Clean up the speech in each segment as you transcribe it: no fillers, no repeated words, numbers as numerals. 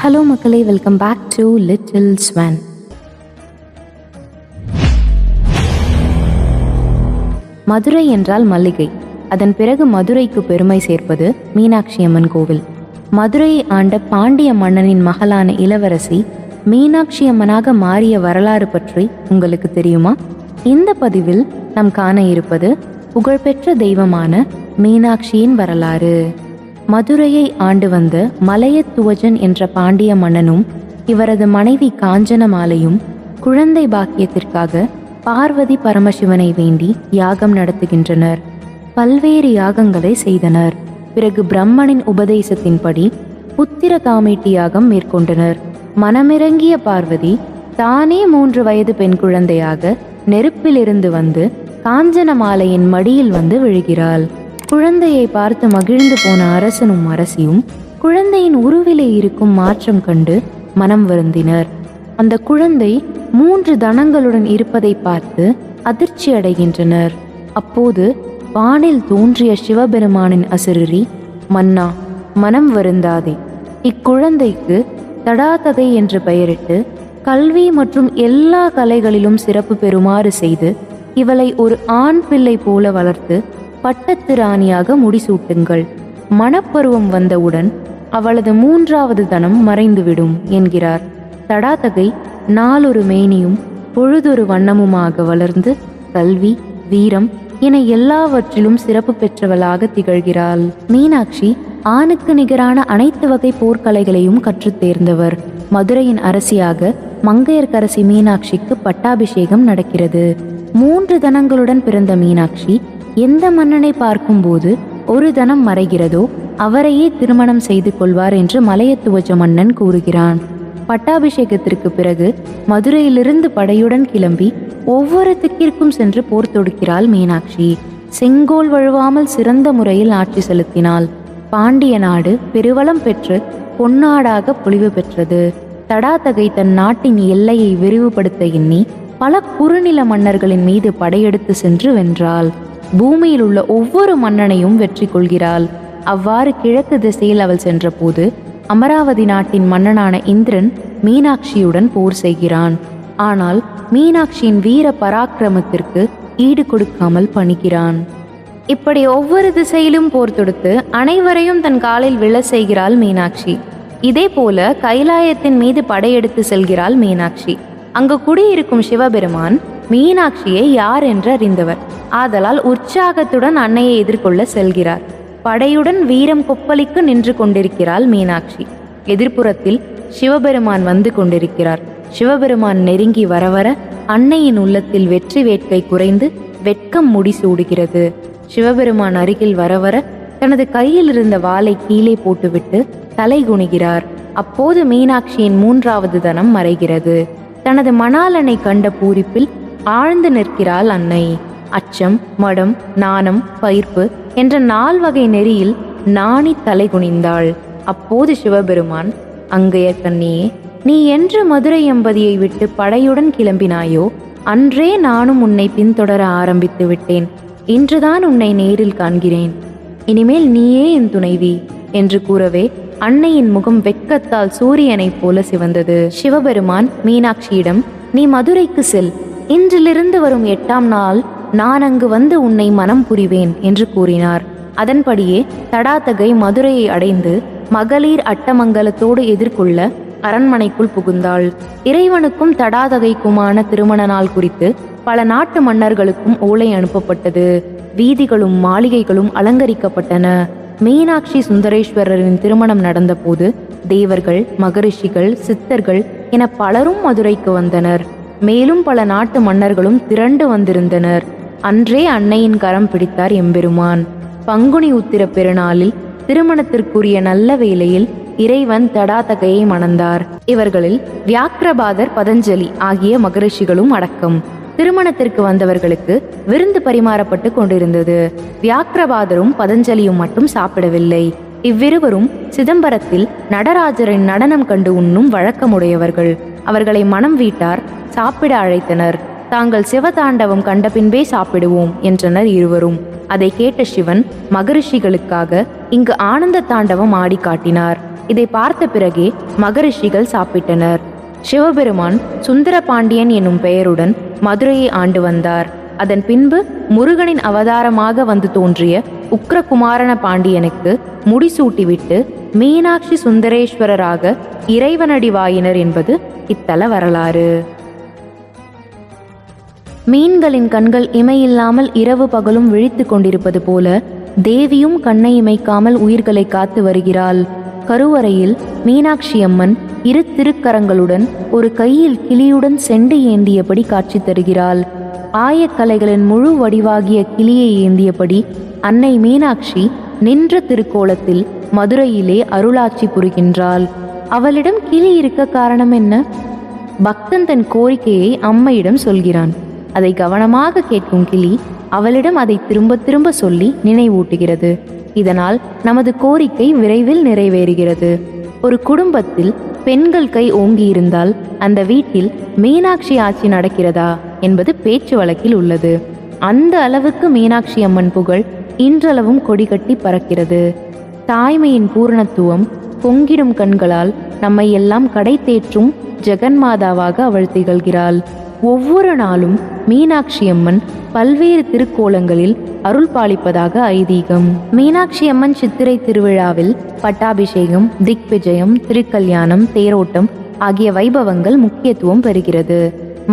Hello மக்களே, welcome back to little swan. Madurai என்றால் மல்லிகை. அதன் பிறகு மதுரைக்கு பெருமை சேர்ப்பது மீனாட்சி அம்மன் கோவில். மதுரையை ஆண்ட பாண்டிய மன்னனின் மகளான இளவரசி மீனாட்சி அம்மனாக மாறிய வரலாறு பற்றி உங்களுக்கு தெரியுமா? இந்த பதிவில் நாம் காண இருப்பது புகழ்பெற்ற தெய்வமான மீனாட்சியின் வரலாறு. மதுரையை ஆண்டு வந்த மலையத்துவஜன் என்ற பாண்டிய மன்னனும் இவரது மனைவி காஞ்சனமாலையும் குழந்தை பாக்கியத்திற்காக பார்வதி பரமசிவனை வேண்டி யாகம் நடத்துகின்றனர். பல்வேறு யாகங்களை செய்தனர். பிறகு பிரம்மனின் உபதேசத்தின்படி புத்திர காமேட்டி யாகம் மேற்கொண்டனர். மனமிறங்கிய பார்வதி தானே 3 வயது பெண் குழந்தையாக நெருப்பிலிருந்து வந்து காஞ்சனமாலையின் மடியில் வந்து விழுகிறாள். குழந்தையை பார்த்து மகிழ்ந்து போன அரசனும் அரசியும் குழந்தையின் உருவிலே இருக்கும் மாற்றம் கண்டு மனம் வருந்தினர். அந்த குழந்தை 3 தனங்களுடன் இருப்பதை பார்த்து அதிர்ச்சி அடைகின்றனர். அப்போது வானில் தோன்றிய சிவபெருமானின் அசுரரி, மன்னா, மனம் வருந்தாதே, இக்குழந்தைக்கு தடாதகை என்று பெயரிட்டு கல்வி மற்றும் எல்லா கலைகளிலும் சிறப்பு பெறுமாறு செய்து இவளை ஒரு ஆண் பிள்ளை போல வளர்த்து பட்டத்து ராணியாக முடிசூட்டுங்கள். மணப்பருவம் வந்தவுடன் அவளது 3வது தனம் மறைந்துவிடும் என்கிறார். தடாதகை நாளொரு மேனியும் பொழுதொரு வண்ணமுமாக வளர்ந்து கல்வி, வீரம் என எல்லாவற்றிலும் சிறப்பு பெற்றவளாக திகழ்கிறாள். மீனாட்சி ஆணுக்கு நிகரான அனைத்து வகை போர்க்கலைகளையும் கற்றுத் தேர்ந்தவர். மதுரையின் அரசியாக மங்கையர்க்கரசி மீனாட்சிக்கு பட்டாபிஷேகம் நடக்கிறது. 3 தனங்களுடன் பிறந்த மீனாட்சி எந்த மன்னனை பார்க்கும்போது ஒரு தனம் மறைகிறதோ அவரையே திருமணம் செய்து கொள்வார் என்று மலையத்துவஜ மன்னன் கூறுகிறான். பட்டாபிஷேகத்திற்கு பிறகு மதுரையிலிருந்து படையுடன் கிளம்பி ஒவ்வொரு திக்கிற்கும் சென்று போர் தொடுக்கிறாள் மீனாட்சி. செங்கோல் வழுவாமல் சிறந்த முறையில் ஆட்சி செலுத்தினாள். பாண்டிய நாடு பெருவளம் பெற்று பொன்னாடாக பொலிவு பெற்றது. தடாதகை தன் நாட்டின் எல்லையை விரிவுபடுத்த எண்ணி பல குறுநில மன்னர்களின் மீது படையெடுத்து சென்று வென்றாள். பூமியில் உள்ள ஒவ்வொரு மன்னனையும் வெற்றி கொள்கிறாள். அவ்வாறு கிழக்கு திசையில் அவள் சென்றபோது அமராவதி நாட்டின் மன்னனான இந்திரன் மீனாட்சியுடன் போர் செய்கிறான். ஆனால் மீனாட்சியின் வீர பராக்கிரமத்திற்கு ஈடு கொடுக்காமல் பணிகிறான். இப்படி ஒவ்வொரு திசையிலும் போர் தொடுத்து அனைவரையும் தன் காலில் விழ செய்கிறாள் மீனாட்சி. இதே போல கைலாயத்தின் மீது படையெடுத்து செல்கிறாள் மீனாட்சி. அங்கு குடியிருக்கும் சிவபெருமான் மீனாட்சியை யார் என்று அறிந்தவர். ஆதலால் உற்சாகத்துடன் அன்னையை எதிர்கொள்ள செல்கிறார். படையுடன் வீரம் கொப்பளிக்கு நின்று கொண்டிருக்கிறாள் மீனாட்சி. எதிர்ப்புறத்தில் சிவபெருமான் வந்து கொண்டிருக்கிறார். சிவபெருமான் நெருங்கி வரவர அன்னையின் உள்ளத்தில் வெற்றி வேட்கை குறைந்து வெட்கம் முடிசூடுகிறது. சிவபெருமான் அருகில் வரவர தனது கையில் இருந்த வாளை கீழே போட்டுவிட்டு தலை குனிகிறார். அப்போது மீனாட்சியின் 3வது தனம் மறைகிறது. தனது மணாளனை கண்ட பூரிப்பில் ஆழ்ந்து நிற்கிறாள் அன்னை. அச்சம், மடம், நாணம், பயிர்ப்பு என்ற 4 வகை நெறியில் நாணி தலை குனிந்தாள். அப்போது சிவபெருமான், அங்கையர்கண்ணியே, நீ என்று மதுரை எம்பதியை விட்டு படையுடன் கிளம்பினாயோ அன்றே நானும் உன்னை பின்தொடர ஆரம்பித்து விட்டேன். இன்றுதான் உன்னை நேரில் காண்கிறேன். இனிமேல் நீயே என் துணைவி என்று கூறவே அன்னையின் முகம் வெட்கத்தால் சூரியனைப் போல சிவந்தது. சிவபெருமான் மீனாட்சியிடம், நீ மதுரைக்கு செல். இன்றிலிருந்து வரும் 8ஆம் நாள் நான் அங்கு வந்து உன்னை மனம் புரிவேன் என்று கூறினார். அதன்படியே தடாதகை மதுரையை அடைந்து மகளிர் அட்டமங்கலத்தோடு எதிர்கொள்ள அரண்மனைக்குள் புகுந்தாள். இறைவனுக்கும் தடாதகைக்குமான திருமண நாள் குறித்து பல நாட்டு மன்னர்களுக்கும் ஓலை அனுப்பப்பட்டது. வீதிகளும் மாளிகைகளும் அலங்கரிக்கப்பட்டன. மீனாட்சி சுந்தரேஸ்வரரின் திருமணம் நடந்தபோது தேவர்கள், மகரிஷிகள், சித்தர்கள் என பலரும் மதுரைக்கு வந்தனர். மேலும் பல நாட்டு மன்னர்களும் திரண்டு வந்திருந்தனர். அன்றே அன்னையின் கரம் பிடித்தார் எம்பெருமான். பங்குனி உத்திர பெருநாளில் திருமணத்திற்குரிய நல்ல வேளையில் இறைவன் தடாதகையை மணந்தார். இவர்களில் வியாக்கிரபாதர், பதஞ்சலி ஆகிய மகரிஷிகளும் அடக்கம். திருமணத்திற்கு வந்தவர்களுக்கு விருந்து பரிமாறப்பட்டு கொண்டிருந்தது. வியாக்கிரபாதரும் பதஞ்சலியும் மட்டும் சாப்பிடவில்லை. இவ்விருவரும் சிதம்பரத்தில் நடராஜரின் நடனம் கண்டு உண்ணும் வழக்கமுடையவர்கள். அவர்களை மனம் வீட்டார் சாப்பிட அழைத்தனர். தாங்கள் சிவதாண்டவம் கண்ட பின்பே சாப்பிடுவோம் என்றனர் இருவரும். அதை கேட்ட சிவன் மகரிஷிகளுக்காக இங்கு ஆனந்த தாண்டவம் ஆடி காட்டினார். இதை பார்த்த பிறகே மகரிஷிகள் சாப்பிட்டனர். சிவபெருமான் சுந்தர பாண்டியன் என்னும் பெயருடன் மதுரையை ஆண்டு வந்தார். அதன் பின்பு முருகனின் அவதாரமாக வந்து தோன்றிய உக்கிரகுமாரன பாண்டியனுக்கு முடிசூட்டிவிட்டு மீனாட்சி சுந்தரேஸ்வரராக இறைவனடி வாயினர் என்பது இத்தல வரலாறு. மீன்களின் கண்கள் இமையில்லாமல் இரவு பகலும் விழித்து கொண்டிருப்பது போல தேவியும் கண்ணை இமைக்காமல் உயிர்களை காத்து வருகிறாள். கருவறையில் மீனாட்சி அம்மன் இரு திருக்கரங்களுடன் ஒரு கையில் கிளியுடன் செண்டு ஏந்தியபடி காட்சி தருகிறாள். ஆயக்கலைகளின் முழு வடிவாகிய கிளியை ஏந்தியபடி அன்னை மீனாட்சி நின்ற திருக்கோலத்தில் மதுரையிலே அருளாட்சி புரிகின்றாள். அவளிடம் கிளி இருக்க காரணம் என்ன? பக்தன் தன் கோரிக்கையை அம்மையிடம் சொல்கிறான். அதை கவனமாக கேட்கும் கிளி அவளிடம் அதை திரும்ப திரும்ப சொல்லி நினைவூட்டுகிறது. இதனால் நமது கோரிக்கை விரைவில் நிறைவேறுகிறது. ஒரு குடும்பத்தில் பெண்கள் கை ஓங்கி இருந்தால் அந்த வீட்டில் மீனாட்சி ஆட்சி நடக்கிறதா என்பது பேச்சு வழக்கில் உள்ளது. அந்த அளவுக்கு மீனாட்சி அம்மன் புகழ் இன்றளவும் கொடிகட்டி பறக்கிறது. தாய்மையின் பூரணத்துவம் பொங்கிடும் கண்களால் நம்மை எல்லாம் கடை தேற்றும் ஜெகன்மாதாவாக அவள் திகழ்கிறாள். ஒவ்வொரு நாளும் மீனாட்சி அம்மன் பல்வேறு திருக்கோலங்களில் அருள் பாலிப்பதாக ஐதீகம். மீனாட்சி அம்மன் சித்திரை திருவிழாவில் பட்டாபிஷேகம், திக்விஜயம், திருக்கல்யாணம், தேரோட்டம் ஆகிய வைபவங்கள் முக்கியத்துவம் பெறுகிறது.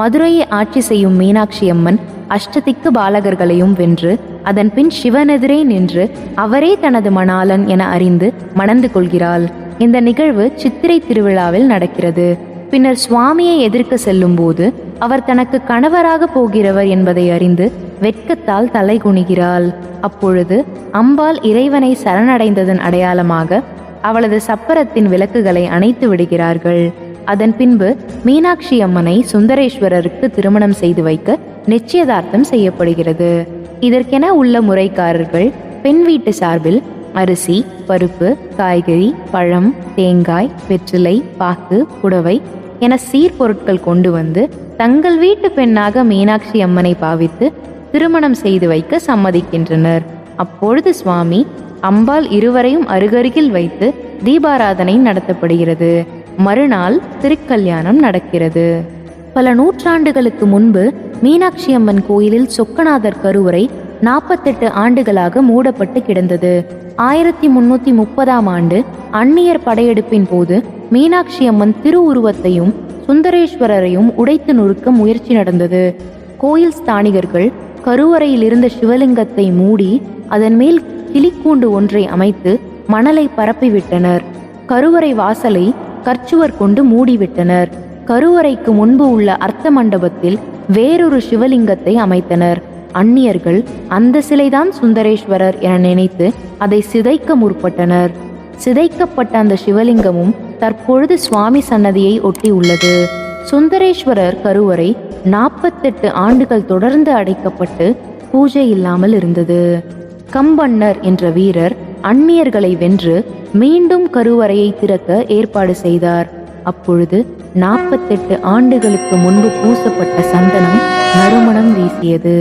மதுரையை ஆட்சி செய்யும் மீனாட்சி அம்மன் அஷ்டதிக்கு பாலகர்களையும் வென்று அதன் பின் சிவனெதிரே நின்று அவரே தனது மணாளன் என அறிந்து மணந்து கொள்கிறாள். இந்த நிகழ்வு சித்திரை திருவிழாவில் நடக்கிறது. பின்னர் சுவாமியை எதிர்க்க செல்லும் போது அவர் தனக்கு கணவராக போகிறவர் என்பதை அறிந்து வெட்கத்தால் தலை குனிகிறாள். அப்பொழுது அம்பாள் இறைவனை சரணடைந்ததன் அடையாளமாக அவளது சப்பரத்தின் விளக்குகளை அணைத்து விடுகிறார்கள். அதன் பின்பு மீனாட்சி அம்மனை சுந்தரேஸ்வரருக்கு திருமணம் செய்து வைக்க நிச்சயதார்த்தம் செய்யப்படுகிறது. இதற்கென உள்ள முறைக்காரர்கள் பெண் வீட்டு சார்பில் அரிசி, பருப்பு, காய்கறி, பழம், தேங்காய், வெற்றிலை, பாக்கு, புடவை என சீர்பொருட்கள் கொண்டு வந்து தங்கள் வீட்டு பெண்ணாக மீனாட்சி அம்மனை பாவித்து திருமணம் செய்து வைக்க சம்மதிக்கின்றனர். அப்பொழுது சுவாமி அம்பாள் இருவரையும் அருகருகில் வைத்து தீபாராதனை நடத்தப்படுகிறது. மறுநாள் திருக்கல்யாணம் நடக்கிறது. பல நூற்றாண்டுகளுக்கு முன்பு மீனாட்சி அம்மன் கோயிலில் சொக்கநாதர் கருவறை 48 ஆண்டுகளாக மூடப்பட்டு கிடந்தது. 1330ஆம் ஆண்டு அந்நியர் படையெடுப்பின் போது மீனாட்சி அம்மன் திருவுருவத்தையும் சுந்தரேஸ்வரரையும் உடைத்து நொறுக்க முயற்சி நடந்தது. கோயில் ஸ்தானிகர்கள் கருவறையில் இருந்த சிவலிங்கத்தை மூடி அதன் மேல் கிளிக்கூண்டு ஒன்றை அமைத்து மணலை பரப்பிவிட்டனர். கருவறை வாசலை கற்சுவர் கொண்டு மூடிவிட்டனர். கருவறைக்கு முன்பு உள்ள அர்த்த மண்டபத்தில் வேறொரு சிவலிங்கத்தை அமைத்தனர். அந்நியர்கள் அந்த சிலைதான் சுந்தரேஸ்வரர் என நினைத்து அதை சிதைக்க முற்பட்டனர். சிதைக்கப்பட்ட அந்த சிவலிங்கமும் தற்பொழுது சுவாமி சன்னதியை ஒட்டி உள்ளது. சுந்தரேஸ்வரர் கருவறை 48 ஆண்டுகள் தொடர்ந்து அடைக்கப்பட்டு பூஜை இல்லாமல் இருந்தது. கம்பண்ணர் என்ற வீரர் அந்நியர்களை வென்று மீண்டும் கருவறையை திறக்க ஏற்பாடு செய்தார். அப்பொழுது 48 ஆண்டுகளுக்கு முன்பு பூசப்பட்ட சந்தனம் நறுமணம் வீசியது.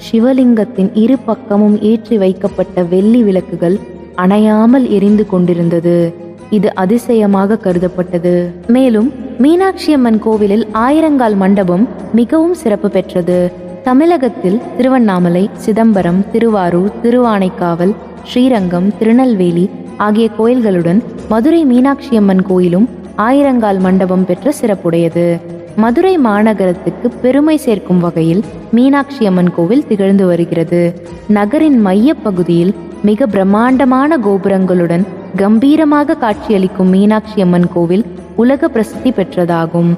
சிவலிங்கத்தின் இரு பக்கமும் ஏற்றி வைக்கப்பட்ட வெள்ளி விளக்குகள் அணையாமல் எரிந்து கொண்டிருந்தது. இது அதிசயமாக கருதப்பட்டது. மேலும் மீனாட்சி அம்மன் கோவிலில் ஆயிரங்கால் மண்டபம் மிகவும் சிறப்பு பெற்றது. தமிழகத்தில் திருவண்ணாமலை, சிதம்பரம், திருவாரூர், திருவானைக்காவல், ஸ்ரீரங்கம், திருநெல்வேலி ஆகிய கோயில்களுடன் மதுரை மீனாட்சி அம்மன் கோயிலும் ஆயிரங்கால் மண்டபம் பெற்ற சிறப்புடையது. மதுரை மாநகரத்துக்கு பெருமை சேர்க்கும் வகையில் மீனாட்சி அம்மன் கோவில் திகழ்ந்து வருகிறது. நகரின் மைய பகுதியில் மிக பிரம்மாண்டமான கோபுரங்களுடன் கம்பீரமாக காட்சியளிக்கும் மீனாட்சி அம்மன் கோவில் உலக பிரசித்தி பெற்றதாகும்.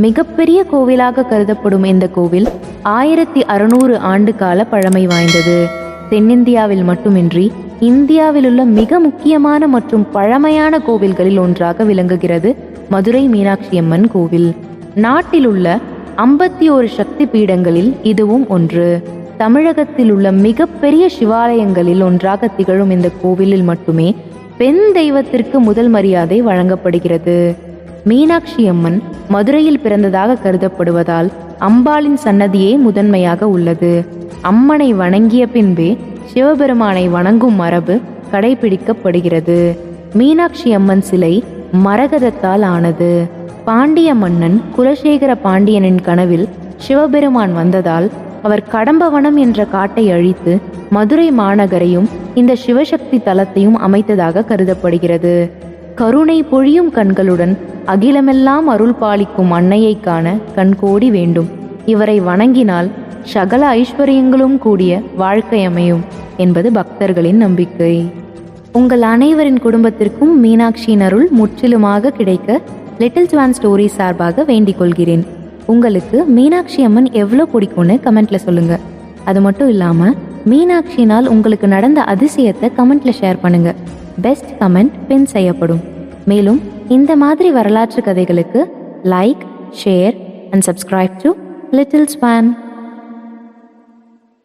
மிகப்பெரிய கோவிலாக கருதப்படும் இந்த கோவில் 1600 ஆண்டு கால பழமை வாய்ந்தது. தென்னிந்தியாவில் மட்டுமின்றி இந்தியாவில் உள்ள மிக முக்கியமான மற்றும் பழமையான கோவில்களில் ஒன்றாக விளங்குகிறது மதுரை மீனாட்சி அம்மன் கோவில். நாட்டில் உள்ள 51 சக்தி பீடங்களில் இதுவும் ஒன்று. தமிழகத்தில் உள்ள மிகப்பெரிய சிவாலயங்களில் ஒன்றாக திகழும் இந்த கோவிலில் மட்டுமே பெண் தெய்வத்திற்கு முதல் மரியாதை வழங்கப்படுகிறது. மீனாட்சி அம்மன் மதுரையில் பிறந்ததாக கருதப்படுவதால் அம்பாளின் சன்னதியே முதன்மையாக உள்ளது. அம்மனை வணங்கிய பின்பே சிவபெருமானை வணங்கும் மரபு கடைபிடிக்கப்படுகிறது. மீனாட்சி அம்மன் சிலை மரகதத்தால் ஆனது. பாண்டிய மன்னன் குலசேகர பாண்டியனின் கனவில் சிவபெருமான் வந்ததால் அவர் கடம்பவனம் என்ற காட்டை அழித்து மதுரை மாநகரையும் இந்த சிவசக்தி தலத்தையும் அமைத்ததாக கருதப்படுகிறது. கருணை பொழியும் கண்களுடன் அகிலமெல்லாம் அருள் பாலிக்கும் அன்னையை காண கண்கோடி வேண்டும். இவரை வணங்கினால் சகல ஐஸ்வர்யங்களும் கூடிய வாழ்க்கை அமையும் என்பது பக்தர்களின் நம்பிக்கை. உங்கள் அனைவரின் குடும்பத்திற்கும் மீனாட்சியின் அருள் முற்றிலுமாக கிடைக்க லிட்டில் ஸ்வான் ஸ்டோரி சார்பாக வேண்டிக் கொள்கிறேன். உங்களுக்கு மீனாட்சி அம்மன் எவ்வளோ பிடிக்கும்னு கமெண்ட்ல சொல்லுங்க. அது மட்டும் இல்லாமல் மீனாட்சினால் உங்களுக்கு நடந்த அதிசயத்தை கமெண்ட்ல ஷேர் பண்ணுங்க. பெஸ்ட் கமெண்ட் பின் செய்யப்படும். மேலும் இந்த மாதிரி வரலாற்று கதைகளுக்கு like, share and subscribe to little Swan.